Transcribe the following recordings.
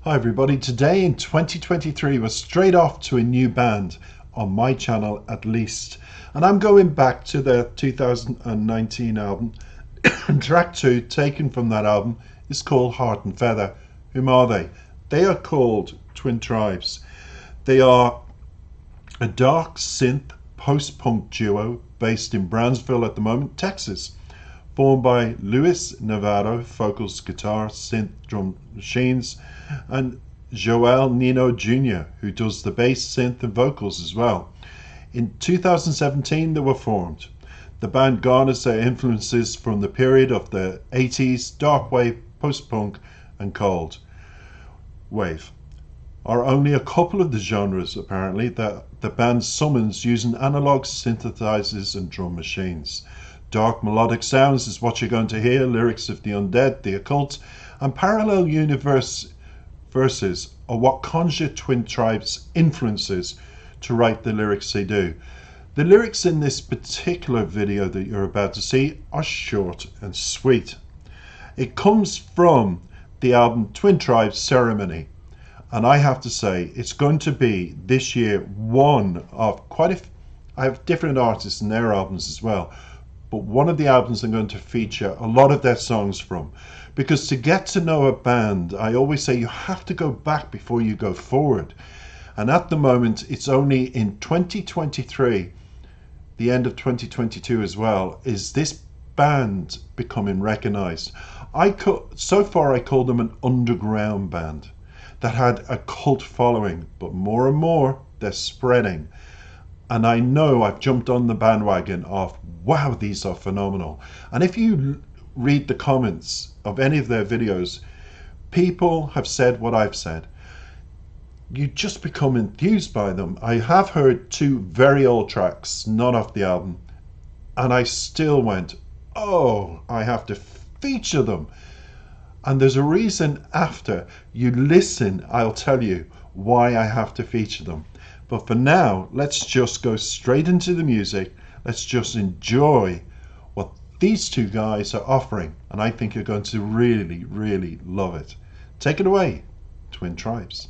Hi everybody, today in 2023 we're straight off to a new band, on my channel at least. And I'm going back to their 2019 album, and track 2 taken from that album is called Heart and Feather. Whom are they? They are called Twin Tribes. They are a dark synth post-punk duo based in Brownsville at the moment, Texas. Formed by Luis Navarro, vocals, guitar, synth, drum machines, and Joel Nino Jr., who does the bass, synth, and vocals as well. In 2017, they were formed. The band garners their influences from the period of the 80s, dark wave, post-punk, and cold wave. Are only a couple of the genres, apparently, that the band summons using analog synthesizers and drum machines. Dark melodic sounds is what you're going to hear, lyrics of the undead, the occult, and parallel universe verses are what conjure Twin Tribes' influences to write the lyrics they do. The lyrics in this particular video that you're about to see are short and sweet. It comes from the album Twin Tribes Ceremony, and I have to say it's going to be this year one of I have different artists and their albums as well, but one of the albums I'm going to feature a lot of their songs from, because to get to know a band, I always say you have to go back before you go forward. And at the moment, it's only in 2023, the end of 2022 as well, is this band becoming recognized. So far I call them an underground band that had a cult following, but more and more they're spreading. And I know I've jumped on the bandwagon of, wow, these are phenomenal. And if you read the comments of any of their videos, people have said what I've said. You just become enthused by them. I have heard 2 very old tracks, not off the album, and I still went, oh, I have to feature them. And there's a reason after you listen, I'll tell you why I have to feature them. But for now, let's just go straight into the music. Let's just enjoy what these 2 guys are offering. And I think you're going to really, really love it. Take it away, Twin Tribes.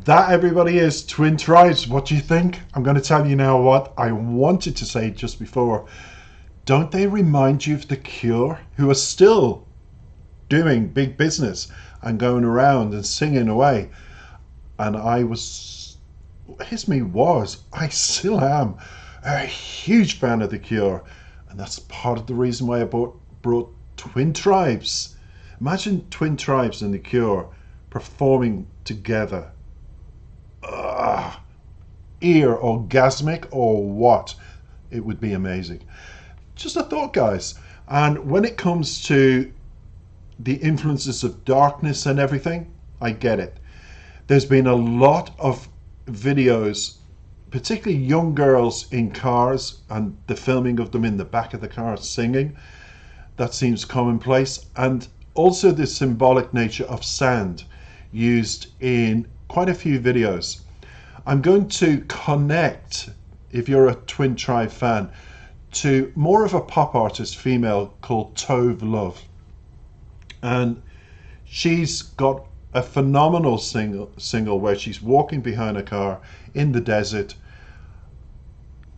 That, everybody, is Twin Tribes. What do you think? I'm going to tell you now what I wanted to say just before. Don't they remind you of The Cure, who are still doing big business and going around and singing away? And I still am a huge fan of The Cure. And that's part of the reason why I brought Twin Tribes. Imagine Twin Tribes and The Cure performing together. Ear orgasmic or what? It would be amazing. Just a thought, guys. And when it comes to the influences of darkness and everything, I get it. There's been a lot of videos, particularly young girls in cars and the filming of them in the back of the car singing. That seems commonplace. And also the symbolic nature of sand used in quite a few videos. I'm going to connect, if you're a Twin Tribe fan, to more of a pop artist, female, called Tove Lo. And she's got a phenomenal single where she's walking behind a car in the desert.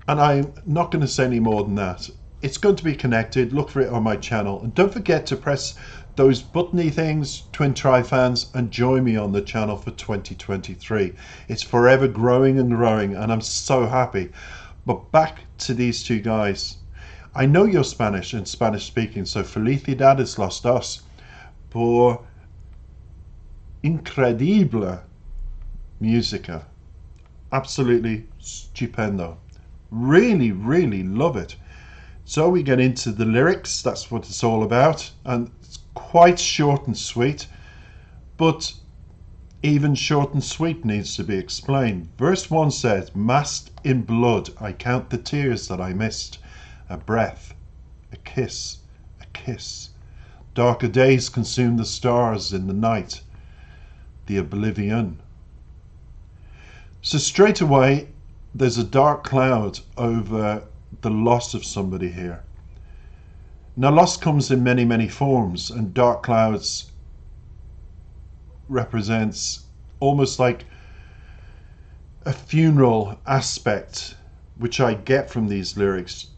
And I'm not going to say any more than that. It's going to be connected. Look for it on my channel. And don't forget to press those buttony things, Twin Tribe fans, and join me on the channel for 2023. It's forever growing and growing, and I'm so happy. But back to these two guys. I know you're Spanish and Spanish speaking, so felicidades los dos por incredible música. Absolutely stupendo. Really, really love it. So we get into the lyrics. That's what it's all about. And it's quite short and sweet. But even short and sweet needs to be explained. Verse 1 says, "Masked in blood, I count the tears that I missed. A breath, a kiss, a kiss. Darker days consume the stars in the night. The oblivion." So straight away, there's a dark cloud over the loss of somebody here. Now, loss comes in many, many forms, and dark clouds represents almost like a funeral aspect, which I get from these lyrics,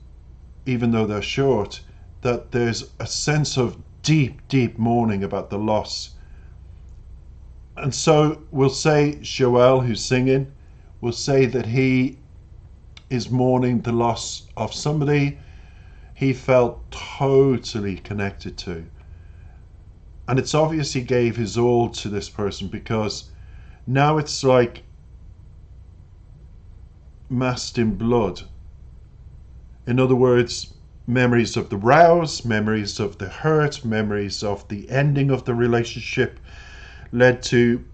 even though they're short, that there's a sense of deep, deep mourning about the loss. And so we'll say Joel, who's singing, will say that he is mourning the loss of somebody he felt totally connected to. And it's obvious he gave his all to this person, because now it's like masked in blood. In other words, memories of the rows, memories of the hurt, memories of the ending of the relationship led to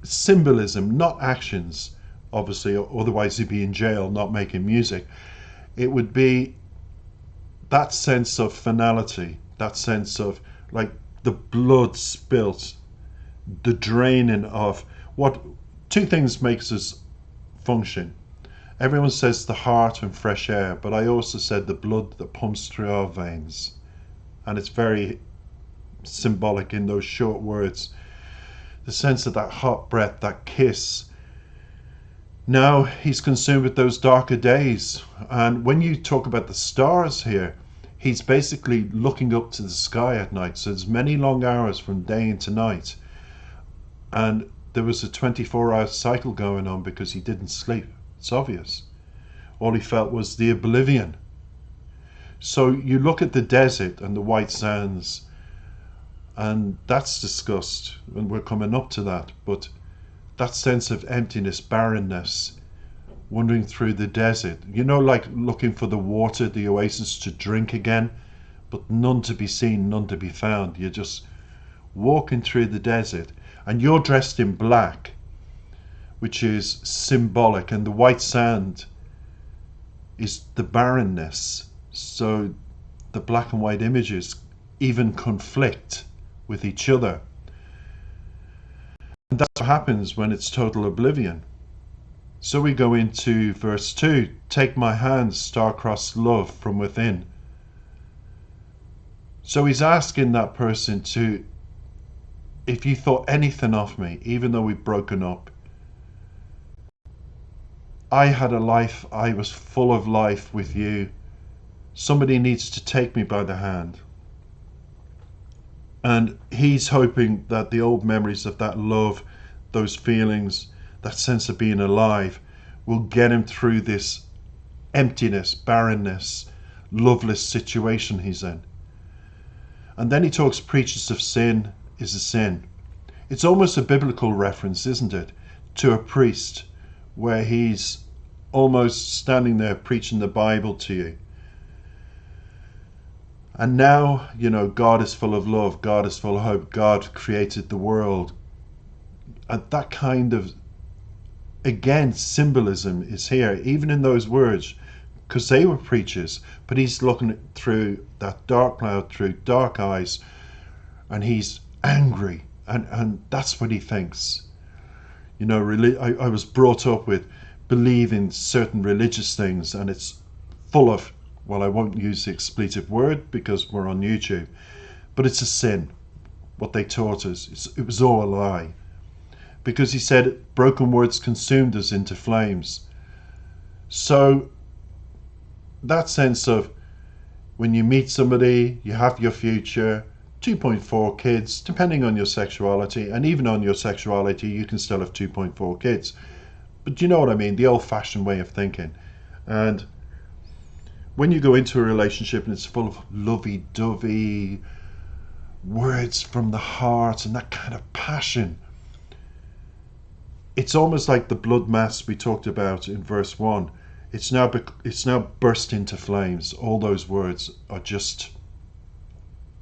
symbolism, not actions. Obviously, otherwise he'd be in jail, not making music. It would be that sense of finality, that sense of like the blood spilt, the draining of what two things makes us function. Everyone says the heart and fresh air, but I also said the blood that pumps through our veins. And it's very symbolic in those short words. The sense of that hot breath, that kiss. Now he's consumed with those darker days. And when you talk about the stars here, he's basically looking up to the sky at night. So there's many long hours from day into night. And there was a 24-hour cycle going on because he didn't sleep. It's obvious. All he felt was the oblivion. So you look at the desert and the white sands, and that's discussed, and we're coming up to that. But that sense of emptiness, barrenness, wandering through the desert, you know, like looking for the water, the oasis to drink again, but none to be seen, none to be found. You're just walking through the desert, and you're dressed in black, which is symbolic, and the white sand is the barrenness. So the black and white images even conflict with each other. And that's what happens when it's total oblivion. So we go into verse 2. "Take my hand, star-crossed love, from within." So he's asking that person to if you thought anything of me, even though we've broken up, I had a life, I was full of life with you. Somebody needs to take me by the hand. And he's hoping that the old memories of that love, those feelings, that sense of being alive, will get him through this emptiness, barrenness, loveless situation he's in. And then he preaches of sin is a sin. It's almost a biblical reference, isn't it, to a priest, where he's almost standing there preaching the Bible to you. And now, God is full of love, God is full of hope, God created the world. And that kind of, again, symbolism is here, even in those words, because they were preachers, but he's looking through that dark cloud, through dark eyes, and he's angry, and that's what he thinks. I was brought up with believing certain religious things, and it's full of, well, I won't use the expletive word because we're on YouTube, but it's a sin. What they taught us, it was all a lie. Because he said, broken words consumed us into flames. So that sense of when you meet somebody, you have your future, 2.4 kids, depending on your sexuality, and even on your sexuality, you can still have 2.4 kids. But you know what I mean, the old-fashioned way of thinking. And when you go into a relationship and it's full of lovey-dovey words from the heart and that kind of passion, it's almost like the blood mass we talked about in verse 1. It's now burst into flames. All those words are just,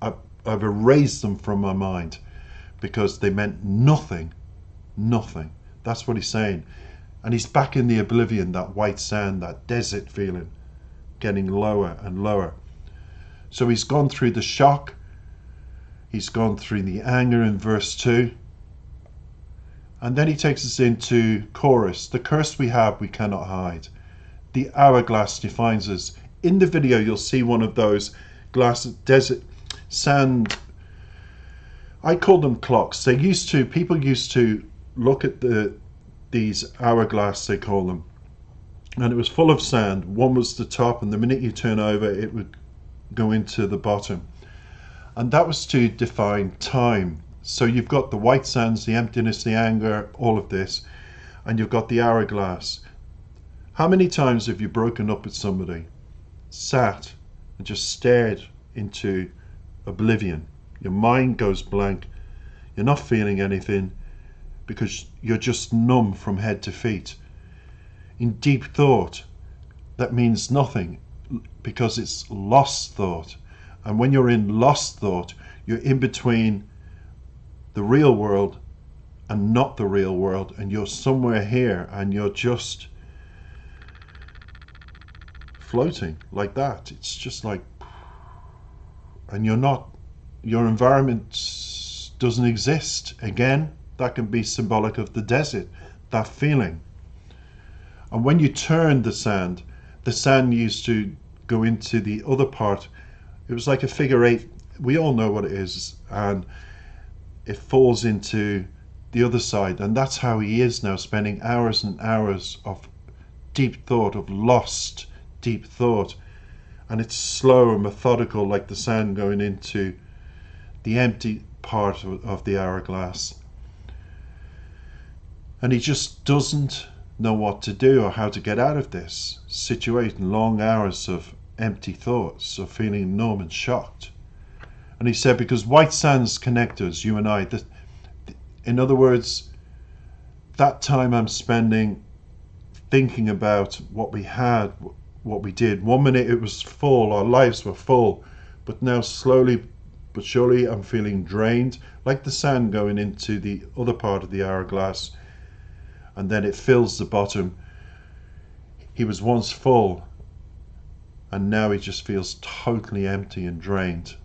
I've erased them from my mind because they meant nothing. Nothing. That's what he's saying. And he's back in the oblivion, that white sand, that desert feeling, getting lower and lower. So he's gone through the shock. He's gone through the anger in verse 2. And then he takes us into chorus. The curse we have, we cannot hide. The hourglass defines us. In the video, you'll see one of those glass desert sand. I call them clocks. People used to look at these hourglass, they call them. And it was full of sand. One was the top, and the minute you turn over, it would go into the bottom. And that was to define time. So you've got the white sands, the emptiness, the anger, all of this, and you've got the hourglass. How many times have you broken up with somebody, sat and just stared into oblivion? Your mind goes blank. You're not feeling anything because you're just numb from head to feet. In deep thought, that means nothing because it's lost thought. And when you're in lost thought, you're in between the real world and not the real world, and you're somewhere here and you're just floating like that. It's just like, and your environment doesn't exist. Again, that can be symbolic of the desert, that feeling. And when you turn the sand used to go into the other part. It was like a figure eight. We all know what it is, and it falls into the other side. And that's how he is now, spending hours and hours of deep thought, of lost deep thought. And it's slow and methodical, like the sand going into the empty part of the hourglass. And he just doesn't know what to do or how to get out of this situation. Long hours of empty thoughts, of feeling numb and shocked. And he said, because white sands connect us, you and I. In other words, that time I'm spending thinking about what we had, what we did. 1 minute it was full, our lives were full, but now slowly but surely I'm feeling drained, like the sand going into the other part of the hourglass, and then it fills the bottom. He was once full, and now he just feels totally empty and drained.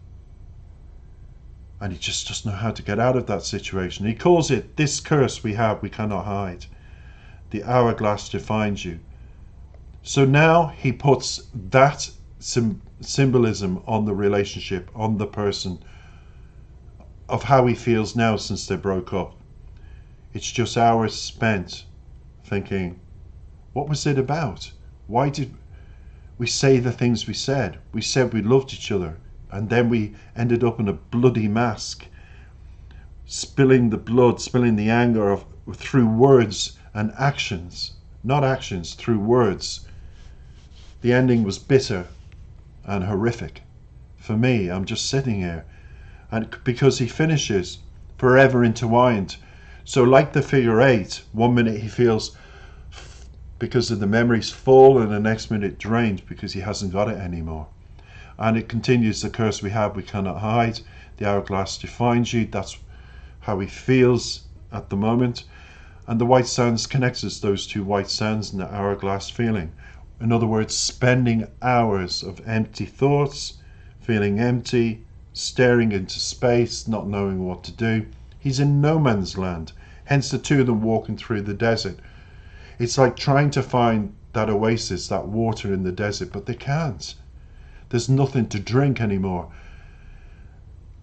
And he just doesn't know how to get out of that situation. He calls it, this curse we have, we cannot hide. The hourglass defines you. So now he puts that symbolism on the relationship, on the person, of how he feels now since they broke up. It's just hours spent thinking, what was it about? Why did we say the things we said? We said we loved each other, and then we ended up in a bloody mask, spilling the blood, spilling the anger through words and actions, not actions, through words. The ending was bitter and horrific. For me, I'm just sitting here, and because he finishes forever intertwined. So like the figure eight, one minute he feels because of the memories full, and the next minute drained because he hasn't got it anymore. And it continues, the curse we have we cannot hide, the hourglass defines you. That's how he feels at the moment. And the white sands connects us, those two white sands and the hourglass feeling. In other words, spending hours of empty thoughts, feeling empty, staring into space, not knowing what to do. He's in no man's land, hence the two of them walking through the desert. It's like trying to find that oasis, that water in the desert, but they can't. There's nothing to drink anymore.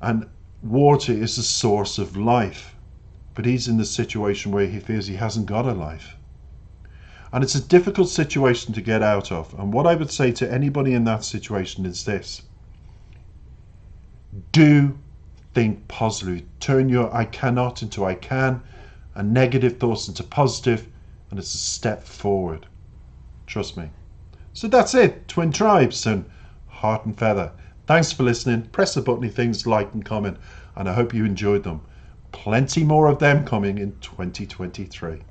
And water is the source of life. But he's in the situation where he feels he hasn't got a life. And it's a difficult situation to get out of. And what I would say to anybody in that situation is this. Do think positively. Turn your I cannot into I can, and negative thoughts into positive, and it's a step forward. Trust me. So that's it, Twin Tribes and Heart and Feather. Thanks for listening. Press the buttony things, like and comment, and I hope you enjoyed them. Plenty more of them coming in 2023.